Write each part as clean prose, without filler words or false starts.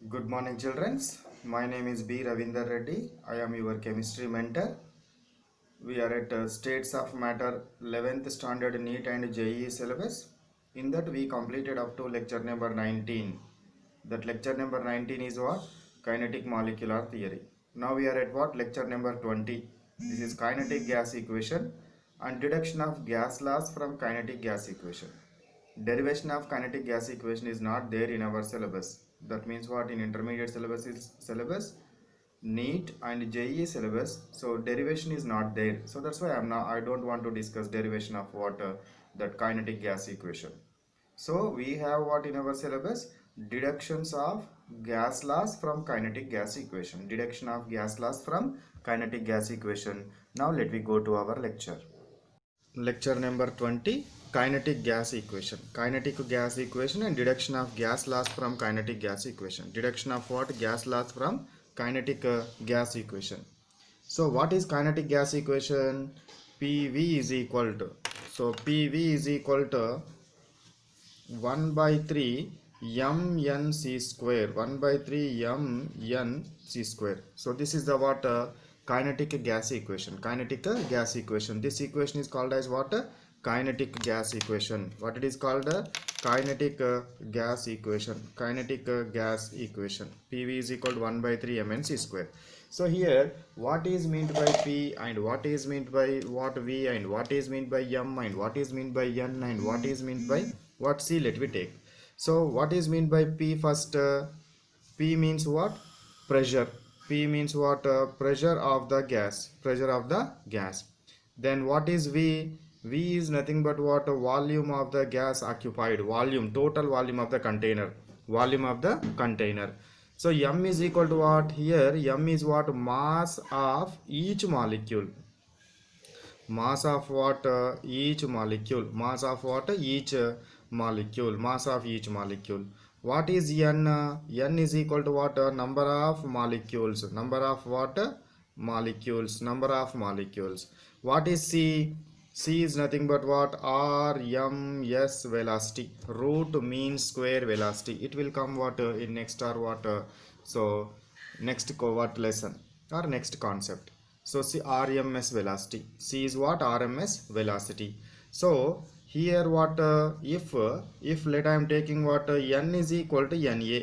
Good morning, children. My name is B. Ravinder Reddy. I am your chemistry mentor. We are at States of Matter 11th Standard NEET and JEE syllabus. In that, we completed up to lecture number 19. That lecture number 19 is what? Kinetic molecular theory. Now we are at what? Lecture number 20. This is kinetic gas equation and deduction of gas laws from kinetic gas equation. Derivation of kinetic gas equation is not there in our syllabus. That means what? In intermediate syllabus, NEET and JEE syllabus, so derivation is not there. So that's why I don't want to discuss derivation of what that kinetic gas equation. So we have what in our syllabus? Deductions of gas laws from kinetic gas equation. Deduction of gas laws from kinetic gas equation. Now let me go to our lecture. Lecture number 20, kinetic gas equation. Kinetic gas equation and deduction of gas laws from kinetic gas equation. Deduction of what? Gas laws from kinetic gas equation. So what is kinetic gas equation? PV is equal to, so PV is equal to 1 by 3 mnc square, 1 by 3 mnc square. So this is the what? Kinetic gas equation. Kinetic gas equation. This equation is called as what? Kinetic gas equation. What it is called? Kinetic gas equation. Kinetic gas equation. PV is equal to 1 by 3 mnc square. So here what is meant by P and what is meant by what V and what is meant by M and what is meant by N and what is meant by what? C, let me take. So what is meant by P first? P means what? Pressure. P means what? Pressure of the gas. Pressure of the gas. Then what is V? V is nothing but what? Volume of the gas occupied. Volume, total volume of the container. Volume of the container. So M is equal to what? Here M is what? Mass of each molecule. Mass of what? Each molecule. Mass of what? Each molecule. Mass of each molecule. What is N? N is equal to what? Number of molecules. Number of what? Molecules. Number of molecules. What is C? C is nothing but what? RMS velocity. Root mean square velocity. It will come what in next or what? So next what lesson or next concept. So C, RMS velocity. C is what? RMS velocity. So here what? If let I am taking what? N is equal to Na.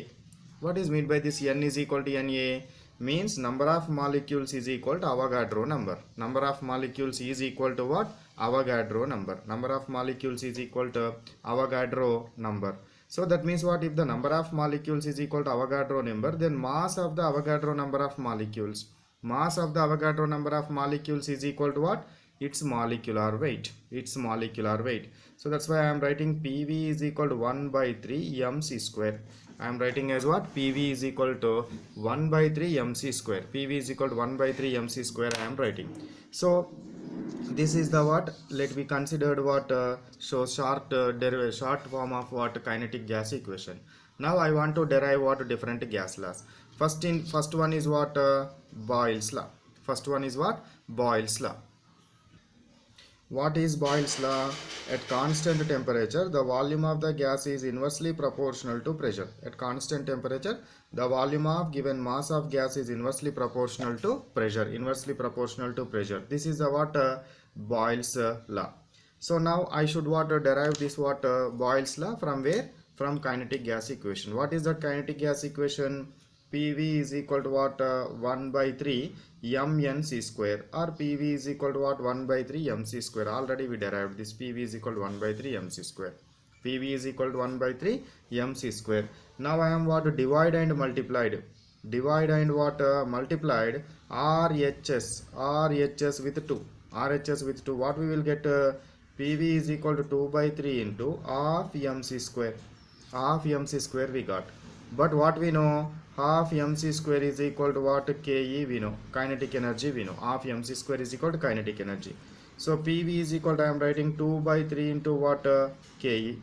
What is meant by this? N is equal to Na means number of molecules is equal to Avogadro number. Number of molecules is equal to what? Avogadro number. Number of molecules is equal to Avogadro number. So that means what? If the number of molecules is equal to Avogadro number, then mass of the Avogadro number of molecules. Mass of the Avogadro number of molecules is equal to what? Its molecular weight. Its molecular weight. So that's why I am writing PV is equal to 1 by 3 mc square. I am writing as what? PV is equal to 1 by 3 mc square. PV is equal to 1 by 3 mc square I am writing. So this is the what? Let me consider what? So short form of what? Kinetic gas equation. Now I want to derive what? Different gas laws. First one is what? Boyle's law. First one is what? Boyle's law. What is Boyle's law? At constant temperature, the volume of the gas is inversely proportional to pressure. At constant temperature, the volume of given mass of gas is inversely proportional to pressure. Inversely proportional to pressure. This is the what? Boyle's law. So now I should what? Derive this what? Boyle's law from where? From kinetic gas equation. What is that kinetic gas equation? PV is equal to what? 1 by 3 mnc square, or PV is equal to what? 1 by 3 mc square. Already we derived this. PV is equal to 1 by 3 mc square. PV is equal to 1 by 3 mc square. Now I am what? Divide and multiplied. Divide and what? Multiplied RHS with 2. RHS with 2. What we will get? PV is equal to 2 by 3 into half mc square. Half mc square we got. But what we know? Half mc square is equal to what? Ke we know. Kinetic energy we know. Half mc square is equal to kinetic energy. So PV is equal to, I am writing 2 by 3 into what? Ke.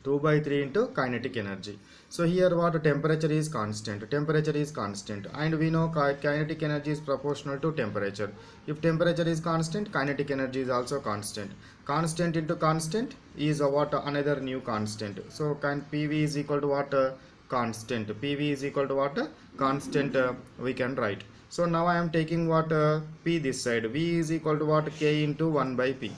2 by 3 into kinetic energy. So here what? Temperature is constant. Temperature is constant. And we know kinetic energy is proportional to temperature. If temperature is constant, kinetic energy is also constant. Constant into constant is what? Another new constant. So PV is equal to what? constant. PV is equal to what? Constant we can write. So now I am taking what? P this side. V is equal to what? K into 1 by P.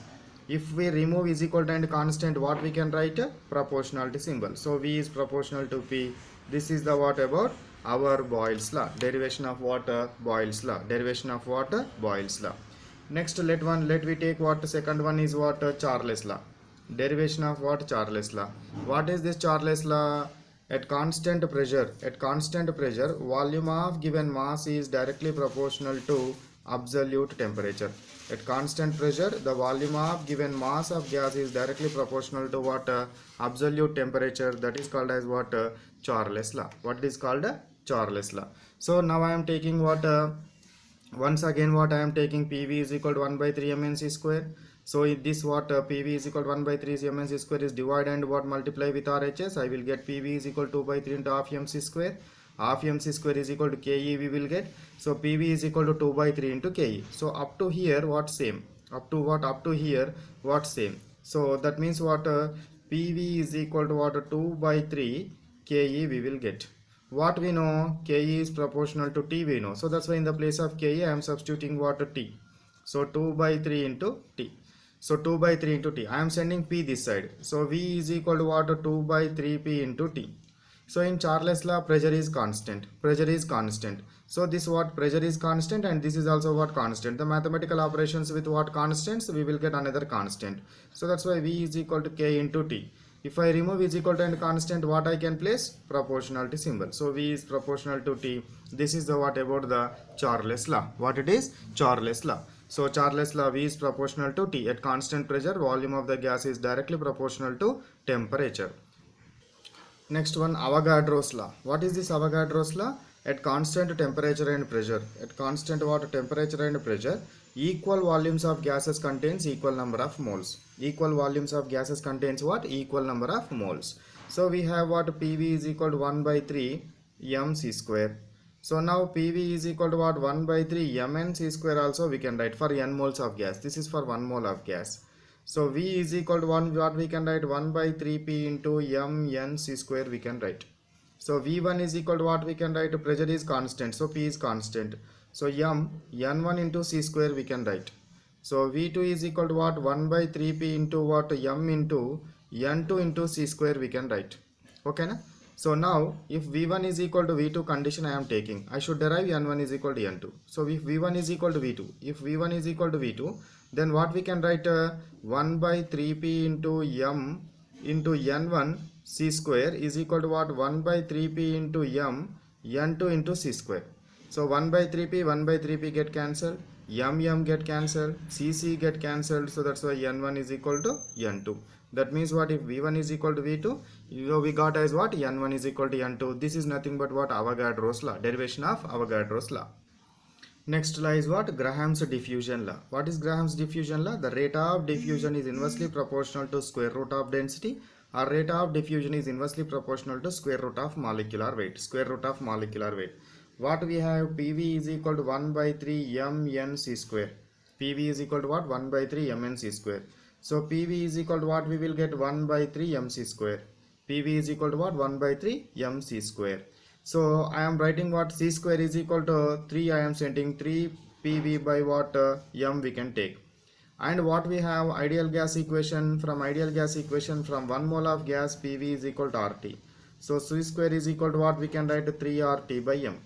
If we remove is equal to and constant, what we can write? Proportionality symbol. So V is proportional to P. This is the what about our Boyle's law. Derivation of what? Boyle's law. Derivation of what? Boyle's law. Next let we take what? Second one is what? Charles law. Derivation of what? Charles law. What is this Charles law? At constant pressure, volume of given mass is directly proportional to absolute temperature. At constant pressure, the volume of given mass of gas is directly proportional to what? Absolute temperature. That is called as what? Charles law. What is called? Charles law. So now I am taking what? Once again what I am taking, PV is equal to 1 by 3 mnc square. So if this what PV is equal to 1 by 3 mnc square is divide and what multiply with RHS, I will get PV is equal to 2 by 3 into half mc square. Half mc square is equal to KE we will get. So PV is equal to 2 by 3 into KE. So up to here what same? Up to what? Up to here what same? So that means what? PV is equal to what? 2 by 3 KE we will get. What we know? KE is proportional to T we know. So that's why in the place of KE I am substituting what? T. So 2 by 3 into T. So 2 by 3 into T. I am sending P this side. So V is equal to what? 2 by 3P into T. So in Charles law, pressure is constant. Pressure is constant. So this what? Pressure is constant and this is also what? Constant. The mathematical operations with what? Constants, we will get another constant. So that's why V is equal to K into T. If I remove is equal to and constant, what I can place? Proportionality symbol. So V is proportional to T. This is the what about the Charles law. What it is? Charles law. So Charles law, V is proportional to T. At constant pressure, volume of the gas is directly proportional to temperature. Next one, Avogadro's law. What is this Avogadro's law? At constant temperature and pressure, at constant what? Temperature and pressure, equal volumes of gases contains equal number of moles. Equal volumes of gases contains what? Equal number of moles. So we have what? PV is equal to 1 by 3 mc square. So now PV is equal to what? 1 by 3 mnc square also we can write for n moles of gas. This is for 1 mole of gas. So V is equal to 1, what we can write? 1 by 3P into mnc square we can write. So V1 is equal to what we can write? Pressure is constant. So P is constant. So n1 into c square we can write. So V2 is equal to what? 1 by 3P into what? M into n2 into c square we can write. Okay na? So now if V1 is equal to V2 condition I am taking, I should derive n1 is equal to n2. So if V1 is equal to V2, if V1 is equal to V2, then what we can write? 1 by 3P into m into n1 c square is equal to what? 1 by 3P into m n2 into c square. So 1 by 3P get cancelled, m get cancelled, c get cancelled. So that's why n1 is equal to n2. That means what? If V1 is equal to V2, we got as what? N1 is equal to N2. This is nothing but what? Avogadro's law. Derivation of Avogadro's law. Next law is what? Graham's diffusion law. What is Graham's diffusion law? The rate of diffusion is inversely proportional to square root of density, or rate of diffusion is inversely proportional to square root of molecular weight. Square root of molecular weight. What we have? PV is equal to 1 by 3 mnc square. PV is equal to what? 1 by 3 mnc square. So PV is equal to what? We will get 1 by 3 mc square. PV is equal to what? 1 by 3 mc square. So I am writing what? C square is equal to 3. I am sending 3 PV by what? M we can take. And what we have? Ideal gas equation. From ideal gas equation, from 1 mole of gas, PV is equal to RT. So C square is equal to what? We can write 3 RT by M.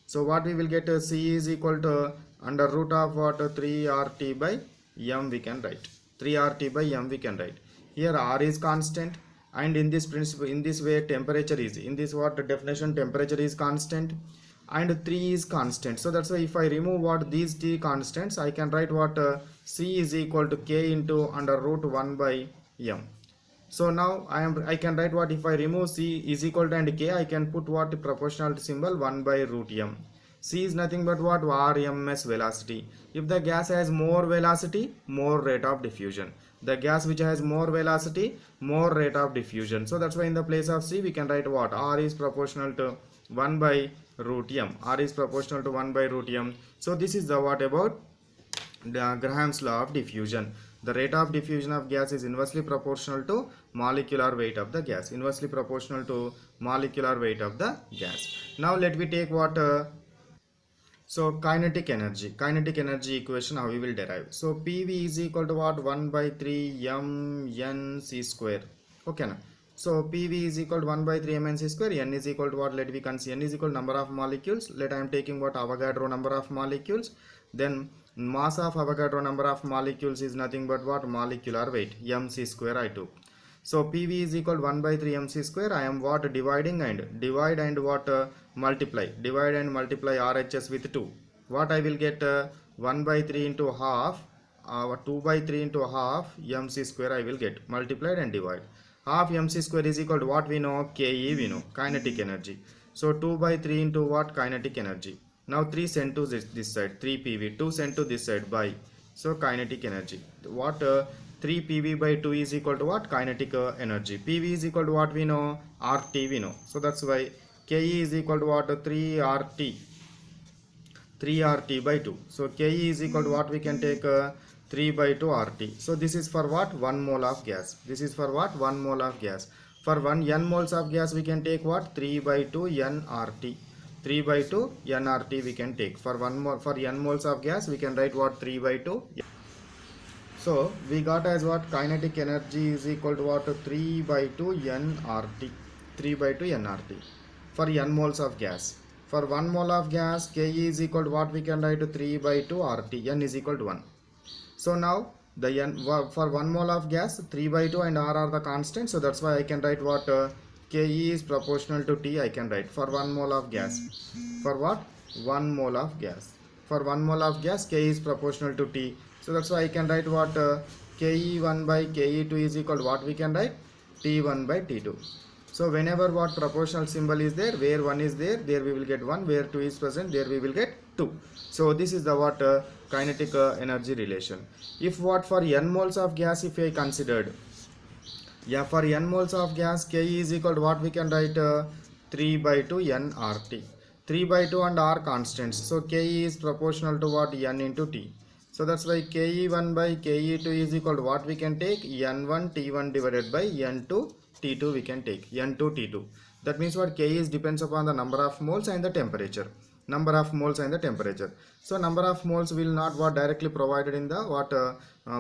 So what we will get? C is equal to under root of what? 3 RT by M we can write. 3 RT by M we can write. Here R is constant, and in this principle, in this way, temperature is, in this what definition, temperature is constant and 3 is constant. So that's why if I remove what? These T constants, I can write what? C is equal to K into under root 1 by M. So now I can write what? If I remove C is equal to and K, I can put what? Proportionality symbol 1 by root M. C is nothing but what? RMS velocity. If the gas has more velocity, more rate of diffusion. The gas which has more velocity, more rate of diffusion. So that's why in the place of C we can write what? R is proportional to 1 by root M. R is proportional to 1 by root M. So this is the what about the Graham's law of diffusion. The rate of diffusion of gas is inversely proportional to molecular weight of the gas. Inversely proportional to molecular weight of the gas. Now let me take what so kinetic energy equation, how we will derive. So PV is equal to what? 1 by 3 m c square. Okay na? So PV is equal to 1 by 3 m c square. N is equal to what? Let me consider n is equal to number of molecules. Let I am taking what? Avogadro number of molecules. Then mass of Avogadro number of molecules is nothing but what? Molecular weight, mc square I took. So PV is equal to 1 by 3 mc square. I am what? Divide and what? Divide and multiply RHS with 2. What I will get? 1 by 3 into half, 2 by 3 into half mc square I will get, multiplied and divide. Half mc square is equal to what we know? Ke we know, kinetic energy. So 2 by 3 into what? Kinetic energy. Now 3 sent to this side, 3 PV, 2 sent to this side by, so kinetic energy. What 3 PV by 2 is equal to what? Kinetic energy. PV is equal to what we know? RT we know. So that's why Ke is equal to what? 3 RT by 2. So Ke is equal to what? We can take 3 by 2 RT. So this is for what? 1 mole of gas. This is for what? 1 mole of gas. For 1 n moles of gas we can take what? 3 by 2 nRT. 3 by 2 nRT we can take. For n moles of gas we can write what? 3 by 2. So we got as what? Kinetic energy is equal to what? 3 by 2 nRT. 3 by 2 nRT for n moles of gas. For 1 mole of gas, Ke is equal to what? We can write 3 by 2 RT. N is equal to 1. So now the n for 1 mole of gas, 3 by 2 and R are the constants. So that's why I can write what? Ke is proportional to T. I can write for 1 mole of gas. For what? 1 mole of gas. For 1 mole of gas, K is proportional to T. So that's why I can write what? Ke1 by Ke2 is equal to what? We can write T1 by T2. So whenever what proportional symbol is there, where 1 is there we will get 1, where 2 is present, there we will get 2. So this is the what? Kinetic energy relation. If what? For n moles of gas, if I considered, yeah, for n moles of gas, Ke is equal to what? We can write 3 by 2 nRT. 3 by 2 and R constants. So Ke is proportional to what? N into T. So that's why Ke1 by Ke2 is equal to what? We can take N1 T1 divided by N2 T2 we can take, N2 T2. That means what? Ke is depends upon the number of moles and the temperature. Number of moles and the temperature. So number of moles will not what directly provided in the what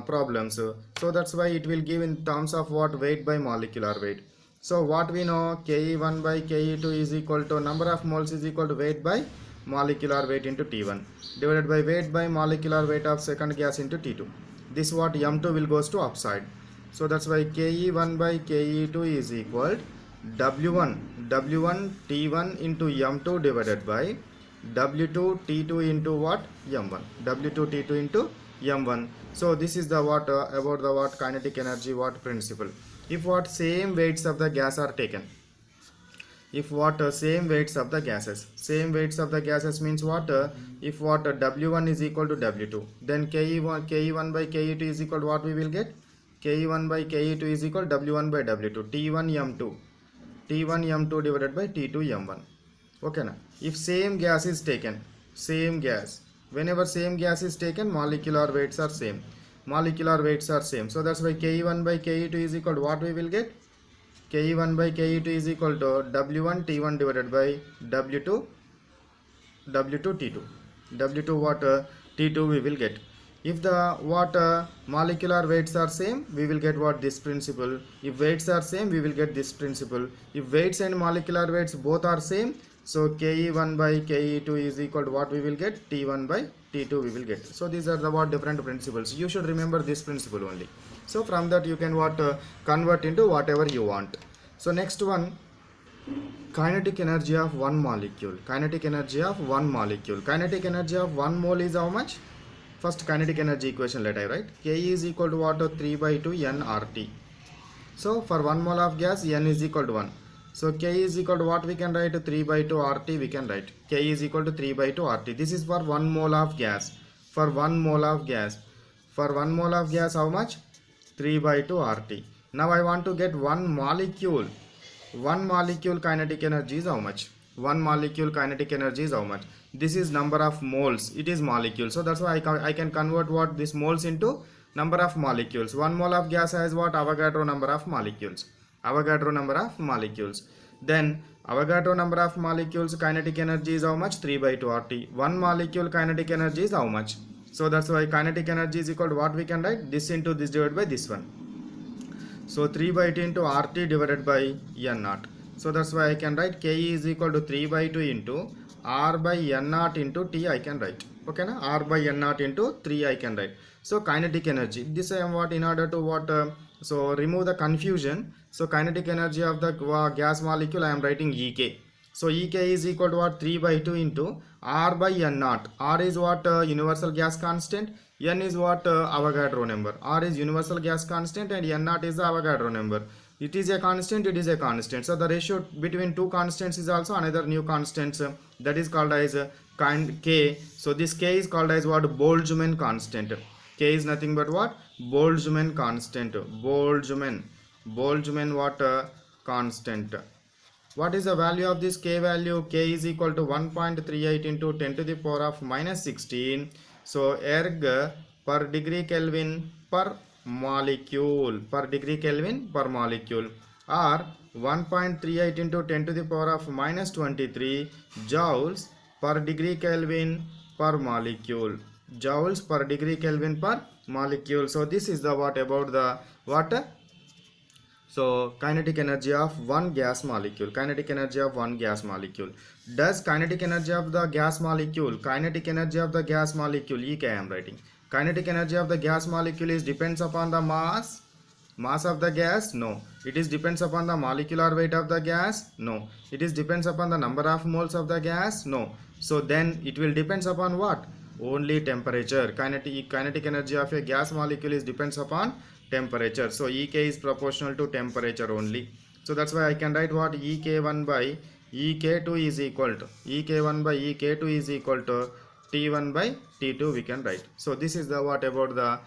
problems. So that's why it will give in terms of what? Weight by molecular weight. So what we know? Ke1 by Ke2 is equal to number of moles is equal to weight by molecular weight into T1 divided by weight by molecular weight of second gas into T2. This what? M2 will goes to upside. So that's why Ke1 by Ke2 is equal W1 T1 into M2 divided by W2 T2 into what? M1. W2 T2 into M1. So this is the what about the what? Kinetic energy what principle. If what? Same weights of the gas are taken. If what? Same weights of the gases. Same weights of the gases means what? If what? W1 is equal to W2. Then Ke1 by Ke2 is equal to what we will get? Ke1 by Ke2 is equal to W1 by W2. T1 M2. T1 M2 divided by T2 M1. Okay na? If same gas is taken, same gas. Whenever same gas is taken, molecular weights are same. Molecular weights are same. So that's why Ke1 by Ke2 is equal to what we will get? Ke1 by Ke2 is equal to W1 T1 divided by W2 T2. W2 what? T2 we will get. If the what molecular weights are same, we will get what? This principle. If weights are same, we will get this principle. If weights and molecular weights both are same, so Ke1 by Ke2 is equal to what we will get? T1 by T2 we will get. So these are the what? Different principles. You should remember this principle only. So from that you can what? Convert into whatever you want. So next one, kinetic energy of one molecule. Kinetic energy of one molecule. Kinetic energy of one mole is how much? First kinetic energy equation let I write. K is equal to what? 3 by 2 nRT. So for 1 mole of gas, N is equal to 1. So K is equal to what we can write? 3 by 2 RT we can write. K is equal to 3 by 2 RT. This is for 1 mole of gas. For 1 mole of gas. For 1 mole of gas how much? 3 by 2 RT. Now I want to get 1 molecule. 1 molecule kinetic energy is how much? 1 molecule kinetic energy is how much? This is number of moles. It is molecule. So that's why I can convert what? This moles into Number of molecules. 1 mole of gas has what? Avogadro number of molecules. Avogadro number of molecules. Then Avogadro number of molecules, kinetic energy is how much? 3 by 2 RT. 1 molecule kinetic energy is how much? So that's why kinetic energy is equal to what we can write? This into this divided by this one. So 3 by 2 into RT divided by N naught. So that's why I can write Ke is equal to 3 by 2 into R by N naught into T I can write. Okay na? R by N naught into 3 I can write. So kinetic energy. This I am what in order to what? So remove the confusion. So kinetic energy of the gas molecule I am writing Ek. So Ek is equal to what? 3 by 2 into R by N naught. R is what? Universal gas constant. N is what? Avogadro number. R is universal gas constant and N naught is the Avogadro number. It is a constant, it is a constant. So the ratio between two constants is also another new constant that is called as K. So this K is called as what? Boltzmann constant. K is nothing but what? Boltzmann constant. Boltzmann what? Constant. What is the value of this K value? K is equal to 1.38 into 10 to the power of minus 16. So erg per degree Kelvin per molecule, per degree Kelvin per molecule, or 1.38 into 10 to the power of minus 23 joules per degree Kelvin per molecule. Joules per degree Kelvin per molecule. So this is the what about the what? So kinetic energy of one gas molecule. Kinetic energy of one gas molecule. Does kinetic energy of the gas molecule, kinetic energy of the gas molecule, Ek I am writing. Kinetic energy of the gas molecule is depends upon the mass of the gas? No. It is depends upon the molecular weight of the gas? No. It is depends upon the number of moles of the gas? No. So then it will depends upon what? Only temperature. Kinetic energy of a gas molecule is depends upon temperature. So Ek is proportional to temperature only. So that's why I can write what? Ek1 by Ek2 is equal to Ek1 by Ek2 is equal to T1 by T2 we can write. So this is the what about the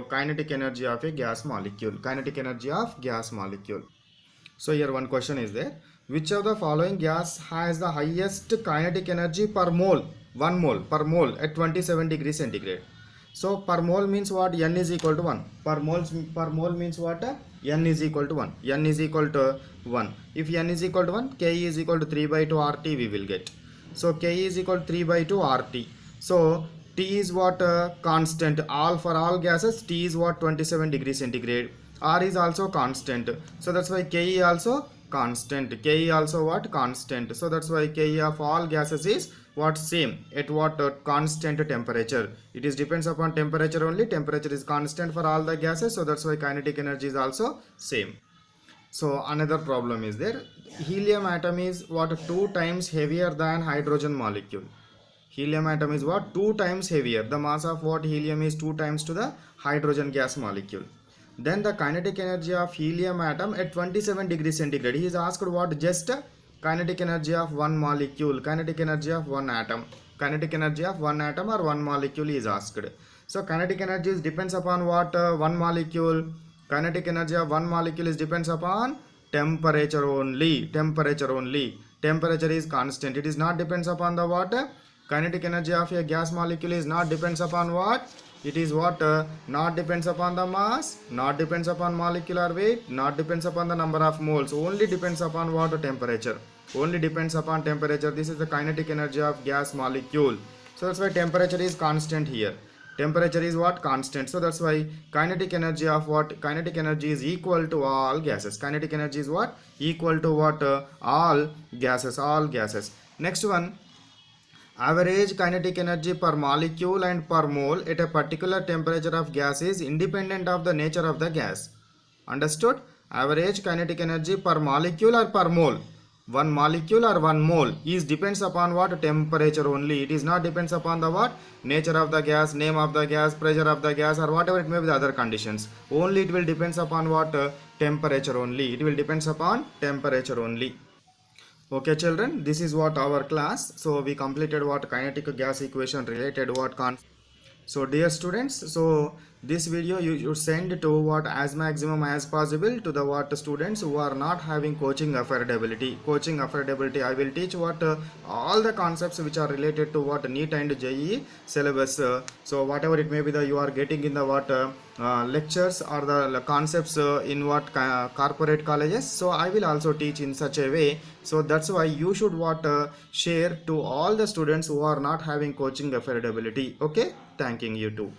kinetic energy of a gas molecule. Kinetic energy of gas molecule. So here one question is there. Which of the following gas has the highest kinetic energy per mole? 1 mole per mole at 27 degrees centigrade. So per mole means what? N is equal to 1. Per mole means what? N is equal to 1. N is equal to 1. If N is equal to 1, K is equal to 3 by 2 RT we will get. So K is equal to 3 by 2 RT. So T is what? Constant. For all gases T is what? 27 degrees centigrade. R is also constant. So that's why Ke also constant. Ke also what? Constant. So that's why Ke of all gases is what? Same at what? Constant temperature. It is depends upon temperature only. Temperature is constant for all the gases. So that's why kinetic energy is also same. So another problem is there. Helium atom is what? 2 times heavier than hydrogen molecule. Helium atom is what? 2 times heavier. The mass of what? Helium is 2 times to the hydrogen gas molecule. Then the kinetic energy of helium atom at 27 degrees centigrade. He is asked what? Just kinetic energy of one molecule. Kinetic energy of one atom. Kinetic energy of one atom or one molecule is asked. So kinetic energy is depends upon what? One molecule. Kinetic energy of one molecule is depends upon temperature only. Temperature only. Temperature is constant. It is not depends upon the water. Kinetic energy of a gas molecule is not depends upon what? It is what? Not depends upon the mass, not depends upon molecular weight, not depends upon the number of moles. Only depends upon what? Temperature. Only depends upon temperature. This is the kinetic energy of gas molecule. So that's why temperature is constant here. Temperature is what? Constant. So that's why kinetic energy of what? Kinetic energy is equal to all gases. Kinetic energy is what? Equal to what? All gases. All gases. Next one. Average kinetic energy per molecule and per mole at a particular temperature of gas is independent of the nature of the gas. Understood? Average kinetic energy per molecule or per mole. One molecule or one mole is depends upon what? Temperature only. It is not depends upon the what? Nature of the gas, name of the gas, pressure of the gas, or whatever it may be the other conditions. Only it will depends upon what? Temperature only. It will depends upon temperature only. Okay children, this is what our class. So we completed what? Kinetic gas equation related what? So dear students, so this video you should send to what as maximum as possible to the what students who are not having coaching affordability. I will teach what all the concepts which are related to what NEET and JEE syllabus. So whatever it may be, the you are getting in the what lectures or the concepts in what corporate colleges, so I will also teach in such a way. So that's why you should what share to all the students who are not having coaching affordability. Okay, thanking you too.